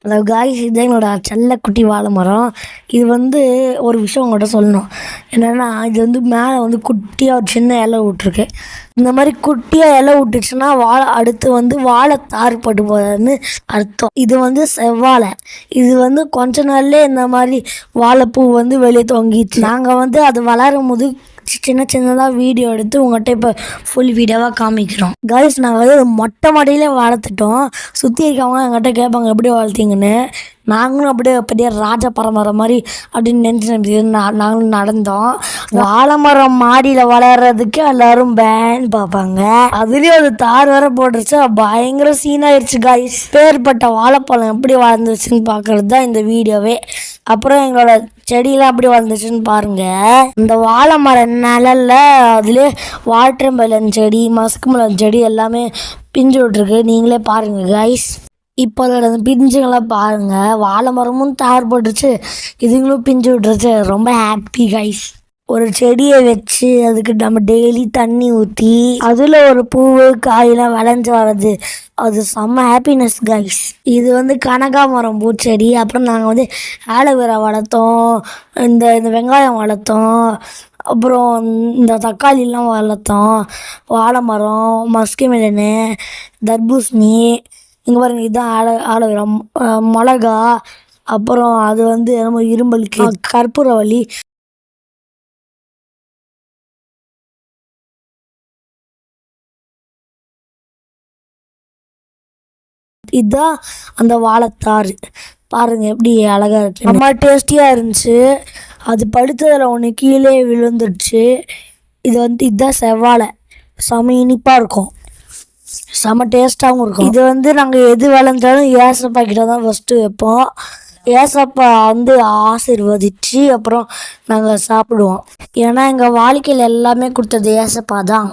Hello guys, இது என்னோட செல்லக்குட்டி வாழை மரம். இது வந்து ஒரு விஷயம் உங்கள்கிட்ட சொல்லணும். என்னென்னா, இது வந்து மேலே வந்து குட்டியாக ஒரு சின்ன இலை விட்ருக்கு. இந்த மாதிரி குட்டியாக இலை விட்டுச்சுன்னா அடுத்து வந்து வாழைத்தார் பட்டு போகுதுன்னு அர்த்தம். இது வந்து செவ்வாழை. இது வந்து கொஞ்ச நாள்லேயே இந்த மாதிரி வாழைப்பூ வந்து வெளியே தொங்கிச்சு. நாங்கள் வந்து அது வளரும் போது சின்னதாக வீடியோ எடுத்து உங்கள்கிட்ட இப்போ ஃபுல் வீடியோவாக காமிக்கிறோம். கைஸ், நாங்கள் வந்து மொட்டை மாடியிலே வளர்த்துட்டோம். சுற்றி இருக்கவங்க எங்கிட்ட கேட்பாங்க எப்படி வளர்த்தீங்கன்னு. நாங்களும் அப்படியே பெரிய ராஜ பரம்பரை மாதிரி அப்படின்னு நினச்சி நாங்களும் நடந்தோம். வாழை மரம் மாடியில் வளர்கிறதுக்கு எல்லோரும் பேன்னு பார்ப்பாங்க. அதுலேயும் அது தார் வேற போட்டுருச்சு. பயங்கர சீனாகிடுச்சு காய்ஸ். பேர்பட்ட வாழைப்பழம் எப்படி வளர்ந்துச்சுன்னு பார்க்குறது தான் இந்த வீடியோவே. அப்புறம் எங்களோட செடியெல்லாம் எப்படி வளர்ந்துச்சுன்னு பாருங்க. இந்த வாழை மரம் நிழல்ல அதுலேயே வாட்டர் மெலன் செடி, மஸ்க் மெலன் செடி எல்லாமே பிஞ்சு விட்ருக்கு. நீங்களே பாருங்க கைஸ். இப்போ அதோட பிஞ்சுங்களை பாருங்க. வாழை மரமும் தார் போட்டுருச்சு, இதுங்களும் பிஞ்சு விட்டுருச்சு. ரொம்ப ஹாப்பி கைஸ். ஒரு செடியை வச்சு அதுக்கு நம்ம டெய்லி தண்ணி ஊற்றி அதில் ஒரு பூவு காயெல்லாம் விளைஞ்சி வர்றது, அது செம்ம ஹாப்பினஸ் கைஸ். இது வந்து கனகாமரம் பூச்செடி. அப்புறம் நாங்கள் வந்து ஆலோவேரா வளர்த்தோம், இந்த வெங்காயம் வளர்த்தோம், அப்புறம் இந்த தக்காளிலாம் வளர்த்தோம். வாழை மரம், மஸ்கி மெலனு, தர்பூசணி, இங்கே பாருங்க இதுதான் ஆலோவேரா, மிளகா, அப்புறம் அது வந்து நம்ம இரும்பலுக்கு கற்பூரவள்ளி. இதுதான் அந்த வாழைத்தார். பாருங்க எப்படி அழகாக இருக்கு. ரொம்ப டேஸ்டியாக இருந்துச்சு. அது படுத்ததில் ஒன்று கீழே விழுந்துடுச்சு. இதுதான் செவ்வாழை. செம இனிப்பாக இருக்கும், செம டேஸ்ட்டாகவும் இருக்கும். இது வந்து நாங்கள் எது விளைஞ்சாலும் ஏசப்பா கிட்ட தான் ஃபஸ்ட்டு வைப்போம். ஏசப்பா வந்து ஆசீர்வதிச்சு அப்புறம் நாங்கள் சாப்பிடுவோம். ஏன்னா எங்கள் வாழ்க்கையில் எல்லாமே கொடுத்தது ஏசப்பா தான்.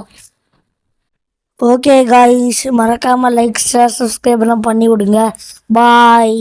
ஓகே காய்ஸ், மறக்காமல் லைக், ஷேர், சப்ஸ்கிரைப் எல்லாம் பண்ணி விடுங்க. பாய்.